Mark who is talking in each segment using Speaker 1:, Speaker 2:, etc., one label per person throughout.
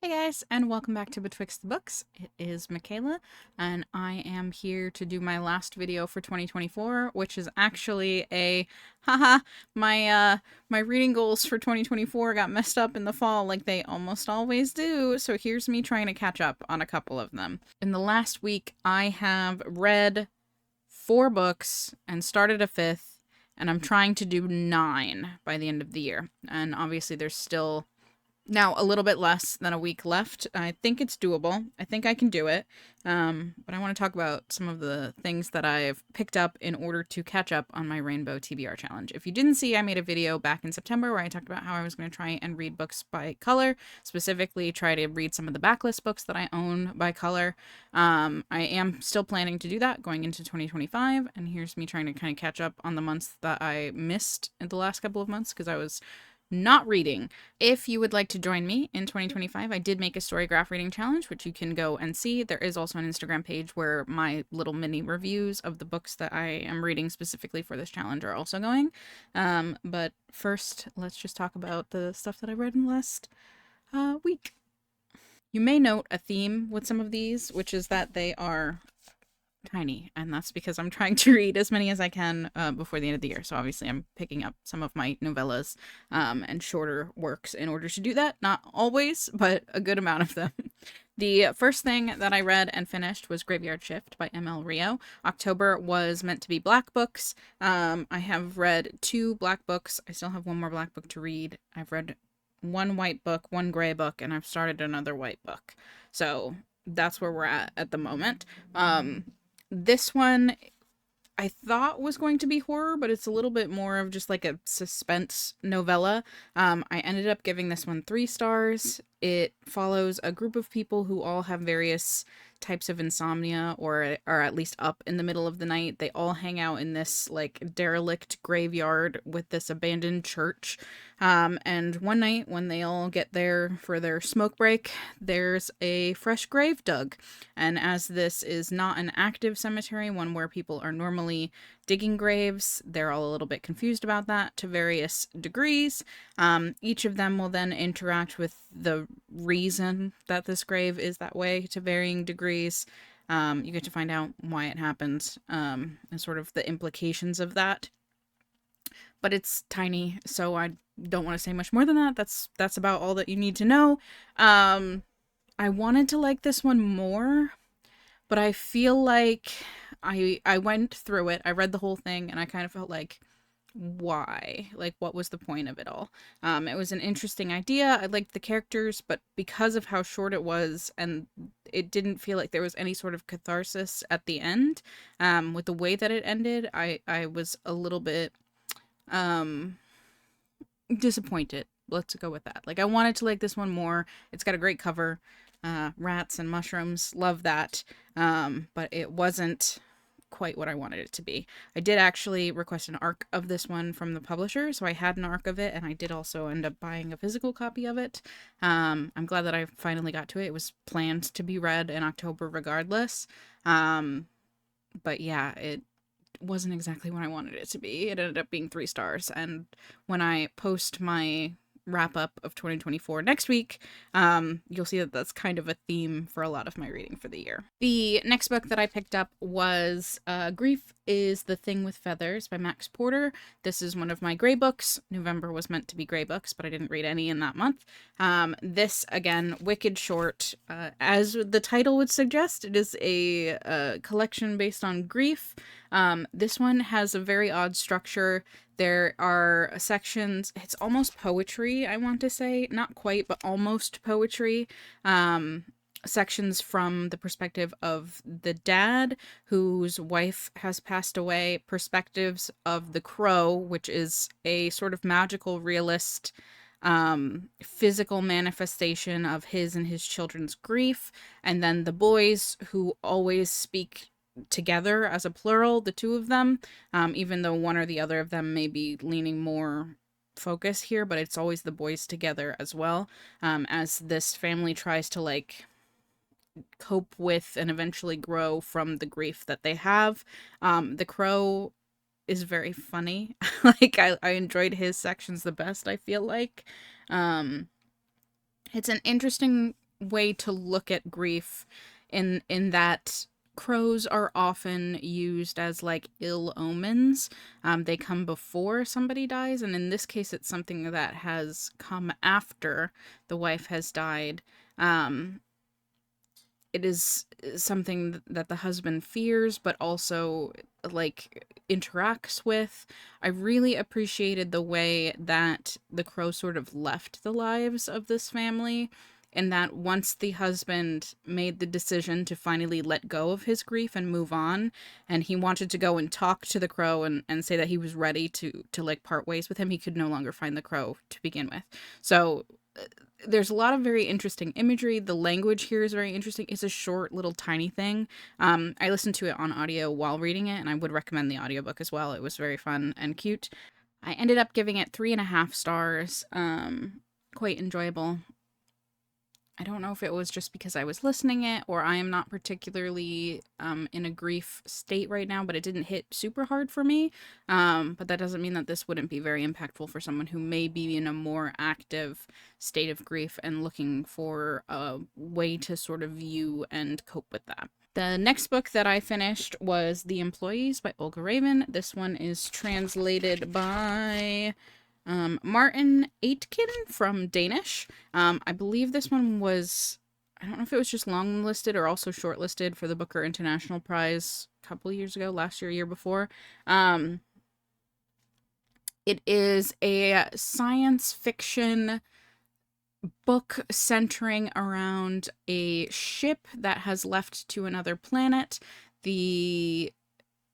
Speaker 1: Hey guys, and welcome back to Betwixt the Books. It is Michaela, and I am here to do my last video for 2024, which is actually a haha, my reading goals for 2024 got messed up in the fall like they almost always do. So here's me trying to catch up on a couple of them. In the last week, I have read 4 books and started a fifth, and I'm trying to do 9 by the end of the year. And obviously there's still now a little bit less than a week left. I think it's doable. I think I can do it. But I want to talk about some of the things that I've picked up in order to catch up on my Rainbow TBR challenge. If you didn't see, I made a video back in September where I talked about how I was going to try and read books by color, specifically try to read some of the backlist books that I own by color. I am still planning to do that going into 2025, and here's me trying to kind of catch up on the months that I missed in the last couple of months because I was not reading. If you would like to join me in 2025, I did make a Storygraph reading challenge, which you can go and see. There is also an Instagram page where my little mini reviews of the books that I am reading specifically for this challenge are also going. But first, let's just talk about the stuff that I read in the last week. You may note a theme with some of these, which is that they are tiny, and that's because I'm trying to read as many as I can before the end of the year. So obviously I'm picking up some of my novellas and shorter works in order to do that. Not always, but a good amount of them. The first thing that I read and finished was Graveyard Shift by M.L. Rio. October was meant to be black books. I have read 2 black books. I still have one more black book to read. I've read 1 white book, 1 gray book, and I've started another white book. So that's where we're at the moment. This one I thought was going to be horror, but it's a little bit more of just like a suspense novella. I ended up giving this one 3 stars. It follows a group of people who all have various types of insomnia or are at least up in the middle of the night. They all hang out in this like derelict graveyard with this abandoned church. And one night when they all get there for their smoke break, there's a fresh grave dug. And as this is not an active cemetery, one where people are normally digging graves, they're all a little bit confused about that to various degrees. Each of them will then interact with the reason that this grave is that way to varying degrees. You get to find out why it happens and sort of the implications of that. But it's tiny, so I don't want to say much more than that. That's about all that you need to know. I wanted to like this one more, but I feel like I went through it. I read the whole thing and I kind of felt like why? Like what was the point of it all? It was an interesting idea. I liked the characters, but because of how short it was and it didn't feel like there was any sort of catharsis at the end, with the way that it ended, I was a little bit disappointed. Let's go with that. Like I wanted to like this one more. It's got a great cover. Rats and mushrooms, love that. But it wasn't quite what I wanted it to be. I did actually request an ARC of this one from the publisher, so I had an ARC of it, and I did also end up buying a physical copy of it. I'm glad that I finally got to it. It was planned to be read in October regardless. But yeah, it wasn't exactly what I wanted it to be. It ended up being 3 stars, and when I post my wrap up of 2024 next week, you'll see that that's kind of a theme for a lot of my reading for the year. The next book that I picked up was Grief is the Thing with Feathers by Max Porter. This is one of my gray books. November was meant to be gray books, but I didn't read any in that month. This, again, wicked short. As the title would suggest, it is a collection based on grief. This one has a very odd structure. There are sections, it's almost poetry, I want to say. Not quite, but almost poetry. Sections from the perspective of the dad, whose wife has passed away, perspectives of the crow, which is a sort of magical realist physical manifestation of his and his children's grief, and then the boys who always speak together as a plural, the 2 of them, even though one or the other of them may be leaning more focus here, but it's always the boys together as well, as this family tries to like cope with and eventually grow from the grief that they have. The crow is very funny. Like I enjoyed his sections the best, I feel like. It's an interesting way to look at grief in that crows are often used as like ill omens. They come before somebody dies, and in this case it's something that has come after the wife has died. It is something that the husband fears but also like interacts with. I really appreciated the way that the crow sort of left the lives of this family, and that once the husband made the decision to finally let go of his grief and move on, and he wanted to go and talk to the crow and say that he was ready to like part ways with him, he could no longer find the crow to begin with. So there's a lot of very interesting imagery. The language here is very interesting. It's a short little tiny thing. I listened to it on audio while reading it, and I would recommend the audiobook as well. It was very fun and cute. I ended up giving it 3.5 stars. Quite enjoyable. I don't know if it was just because I was listening it or I am not particularly in a grief state right now, but it didn't hit super hard for me. But that doesn't mean that this wouldn't be very impactful for someone who may be in a more active state of grief and looking for a way to sort of view and cope with that. The next book that I finished was The Employees by Olga Raven. This one is translated by Martin Aitken from Danish. I believe this one was, I don't know if it was just long listed or also shortlisted for the Booker International Prize a couple years ago, last year before. It is a science fiction book centering around a ship that has left to another planet. The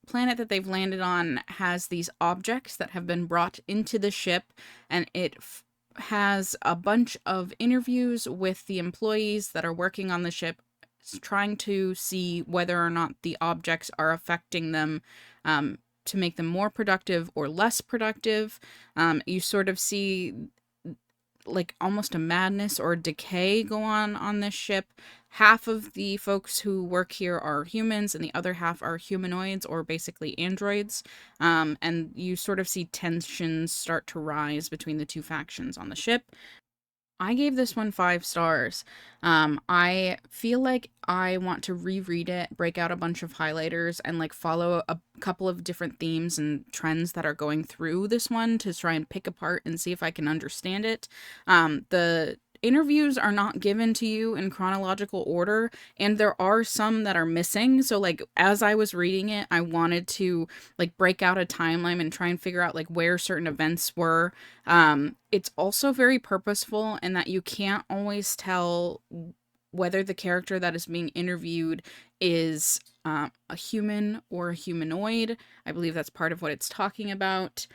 Speaker 1: planet that they've landed on has these objects that have been brought into the ship, and it has a bunch of interviews with the employees that are working on the ship, trying to see whether or not the objects are affecting them to make them more productive or less productive. You sort of see like almost a madness or a decay go on this ship. Half of the folks who work here are humans and the other half are humanoids or basically androids. And you sort of see tensions start to rise between the two factions on the ship. I gave this one 5 stars. I feel like I want to reread it, break out a bunch of highlighters, and like follow a couple of different themes and trends that are going through this one to try and pick apart and see if I can understand it. The interviews are not given to you in chronological order, and there are some that are missing. So like as I was reading it, I wanted to like break out a timeline and try and figure out like where certain events were. It's also very purposeful in that you can't always tell whether the character that is being interviewed is a human or a humanoid. I believe that's part of what it's talking about.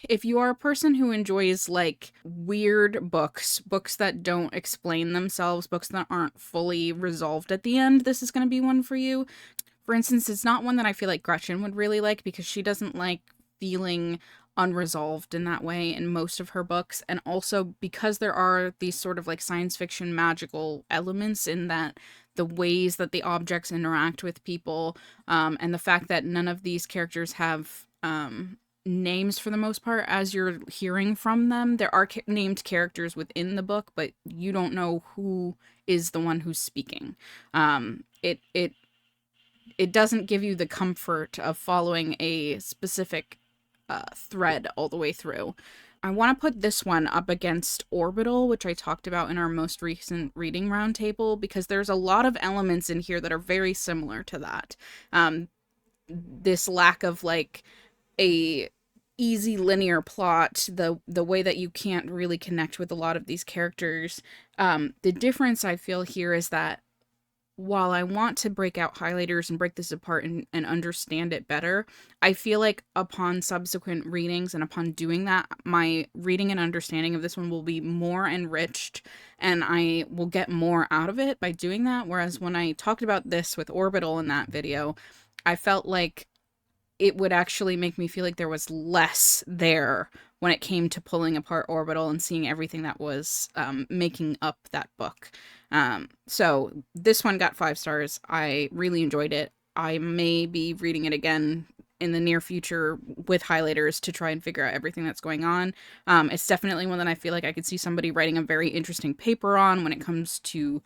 Speaker 1: If you are a person who enjoys like weird books that don't explain themselves, books that aren't fully resolved at the end, this is going to be one for you. For instance, it's not one that I feel like Gretchen would really like because she doesn't like feeling unresolved in that way in most of her books. And also because there are these sort of like science fiction magical elements in that the ways that the objects interact with people, and the fact that none of these characters have names for the most part as you're hearing from them. There are named characters within the book, but you don't know who is the one who's speaking. It doesn't give you the comfort of following a specific thread all the way through. I want to put this one up against Orbital, which I talked about in our most recent reading roundtable, because there's a lot of elements in here that are very similar to that. This lack of like a easy linear plot, the way that you can't really connect with a lot of these characters. The difference I feel here is that while I want to break out highlighters and break this apart and understand it better, I feel like upon subsequent readings and upon doing that, my reading and understanding of this one will be more enriched and I will get more out of it by doing that. Whereas when I talked about this with Orbital in that video, I felt like it would actually make me feel like there was less there when it came to pulling apart Orbital and seeing everything that was making up that book. So this one got 5 stars. I really enjoyed it. I may be reading it again in the near future with highlighters to try and figure out everything that's going on. It's definitely one that I feel like I could see somebody writing a very interesting paper on when it comes to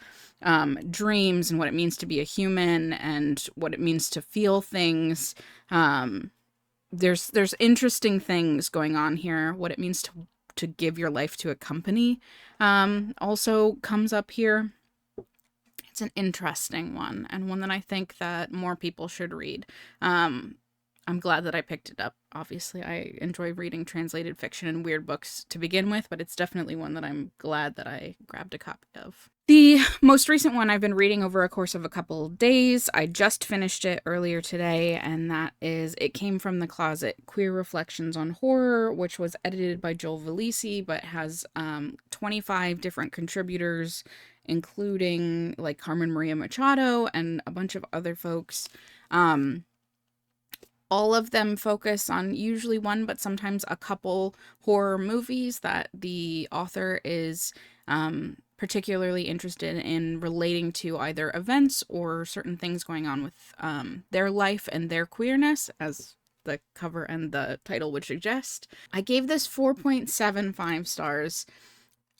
Speaker 1: dreams and what it means to be a human and what it means to feel things. There's interesting things going on here. What it means to give your life to a company also comes up here. It's an interesting one, and one that I think that more people should read. I'm glad that I picked it up. Obviously, I enjoy reading translated fiction and weird books to begin with, but it's definitely one that I'm glad that I grabbed a copy of. The most recent one I've been reading over a course of a couple of days. I just finished it earlier today, and that is It Came From the Closet, Queer Reflections on Horror, which was edited by Joel Valisi, but has 25 different contributors, including like Carmen Maria Machado and a bunch of other folks. All of them focus on usually one, but sometimes a couple horror movies that the author is particularly interested in relating to either events or certain things going on with their life and their queerness, as the cover and the title would suggest. I gave this 4.75 stars.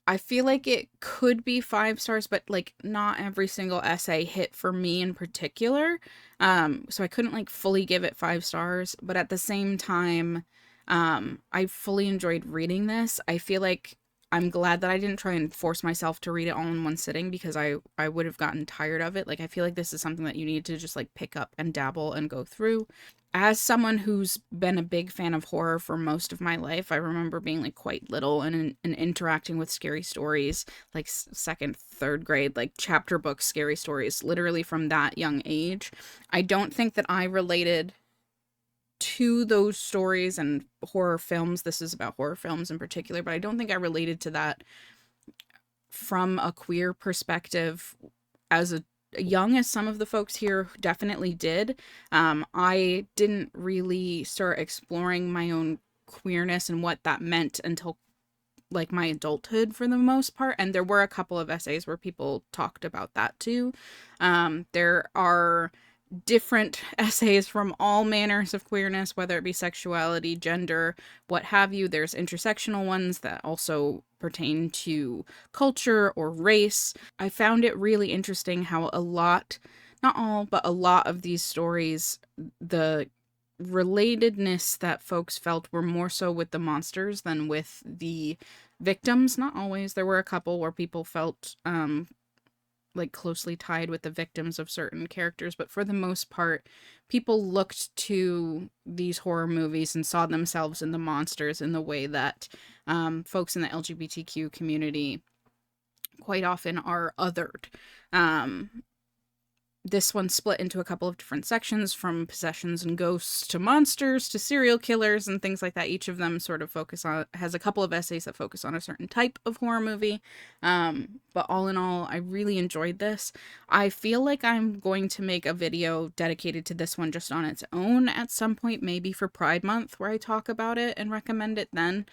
Speaker 1: I feel like it could be 5 stars, but like not every single essay hit for me in particular. So I couldn't like fully give it 5 stars, but at the same time, I fully enjoyed reading this. I feel like I'm glad that I didn't try and force myself to read it all in one sitting, because I would have gotten tired of it. Like, I feel like this is something that you need to just like pick up and dabble and go through. As someone who's been a big fan of horror for most of my life, I remember being like quite little and interacting with scary stories, like second, third grade, like chapter book scary stories, literally from that young age. I don't think that I related to those stories and horror films. This is about horror films in particular, but I don't think I related to that from a queer perspective as young as some of the folks here definitely did. I didn't really start exploring my own queerness and what that meant until like my adulthood for the most part. And there were a couple of essays where people talked about that too. There are different essays from all manners of queerness, whether it be sexuality, gender, what have you. There's intersectional ones that also pertain to culture or race. I found it really interesting how a lot, not all, but a lot of these stories, the relatedness that folks felt were more so with the monsters than with the victims. Not always. There were a couple where people felt like closely tied with the victims of certain characters, but for the most part, people looked to these horror movies and saw themselves in the monsters in the way that folks in the LGBTQ community quite often are othered. This one split into a couple of different sections, from possessions and ghosts to monsters to serial killers and things like that. Each of them sort of has a couple of essays that focus on a certain type of horror movie. But all in all, I really enjoyed this. I feel like I'm going to make a video dedicated to this one just on its own at some point, maybe for Pride Month, where I talk about it and recommend it then.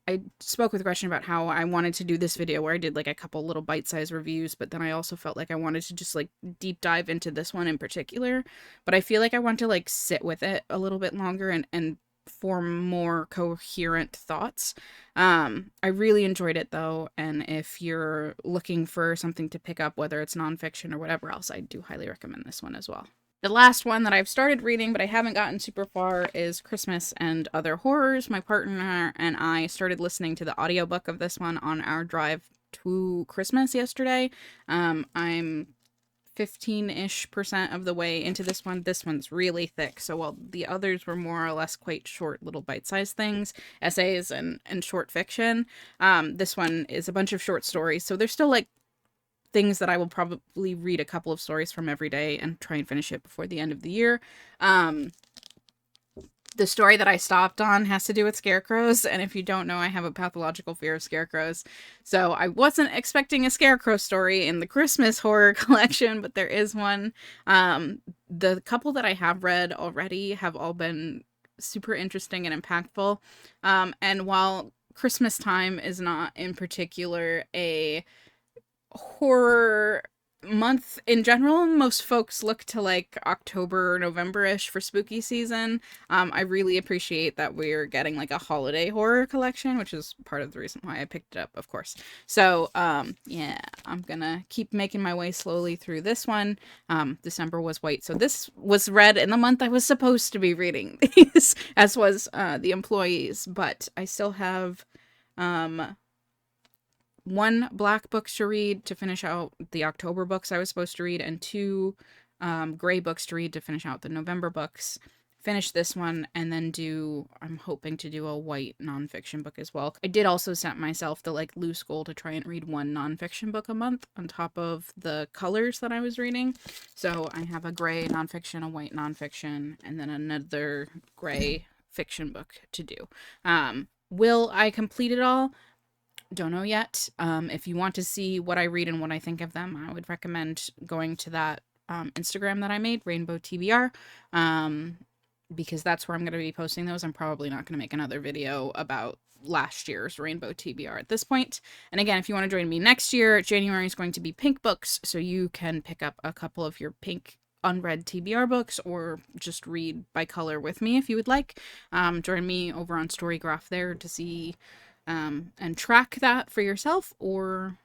Speaker 1: I spoke with Gretchen about how I wanted to do this video where I did like a couple little bite-sized reviews, but then I also felt like I wanted to just like deep dive into this one in particular. But I feel like I want to like sit with it a little bit longer and form more coherent thoughts. I really enjoyed it though, and if you're looking for something to pick up, whether it's nonfiction or whatever else, I do highly recommend this one as well. The last one that I've started reading, but I haven't gotten super far, is Christmas and Other Horrors. My partner and I started listening to the audiobook of this one on our drive to Christmas yesterday. I'm 15-ish% of the way into this one. This one's really thick, so while the others were more or less quite short little bite-sized things, essays and short fiction, this one is a bunch of short stories, so they're still like things that I will probably read a couple of stories from every day and try and finish it before the end of the year. The story that I stopped on has to do with scarecrows, and if you don't know, I have a pathological fear of scarecrows. So I wasn't expecting a scarecrow story in the Christmas horror collection, but there is one. The couple that I have read already have all been super interesting and impactful. And while Christmas time is not in particular a horror month in general, most folks look to like October, November-ish for spooky season. I really appreciate that we're getting like a holiday horror collection, which is part of the reason why I picked it up, of course. So, yeah, I'm gonna keep making my way slowly through this one. December was white, so this was read in the month I was supposed to be reading these, as was The Employees, but I still have um one black book to read to finish out the October books I was supposed to read, and two gray books to read to finish out the November books. Finish this one and then I'm hoping to do a white nonfiction book as well. I did also set myself the like loose goal to try and read one nonfiction book a month on top of the colors that I was reading. So I have a gray nonfiction, a white nonfiction, and then another gray fiction book to do. Will I complete it all? Don't know yet. If you want to see what I read and what I think of them, I would recommend going to that Instagram that I made, Rainbow TBR, because that's where I'm going to be posting those. I'm probably not going to make another video about last year's Rainbow TBR at this point. And again, if you want to join me next year, January is going to be pink books, so you can pick up a couple of your pink unread TBR books or just read by color with me if you would like. Join me over on Storygraph there to see and track that for yourself, or,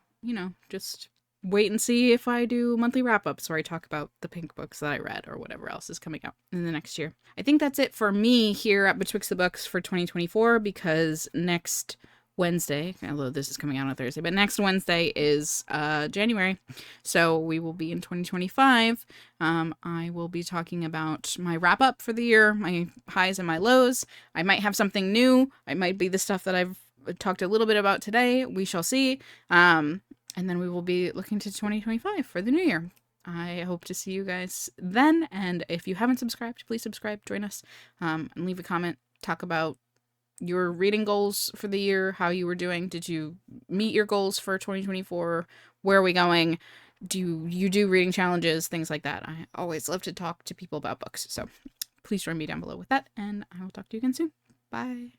Speaker 1: just wait and see if I do monthly wrap-ups where I talk about the pink books that I read or whatever else is coming out in the next year. I think that's it for me here at Betwixt the Books for 2024, because next Wednesday, although this is coming out on Thursday, but next Wednesday is January, so we will be in 2025. I will be talking about my wrap-up for the year, my highs and my lows. I might have something new. It might be the stuff that I've talked a little bit about today. We shall see. And then we will be looking to 2025 for the new year. I hope to see you guys then. And if you haven't subscribed, please subscribe, join us, and leave a comment. Talk about your reading goals for the year, how you were doing. Did you meet your goals for 2024? Where are we going? Do you do reading challenges? Things like that. I always love to talk to people about books. So please join me down below with that, and I will talk to you again soon. Bye.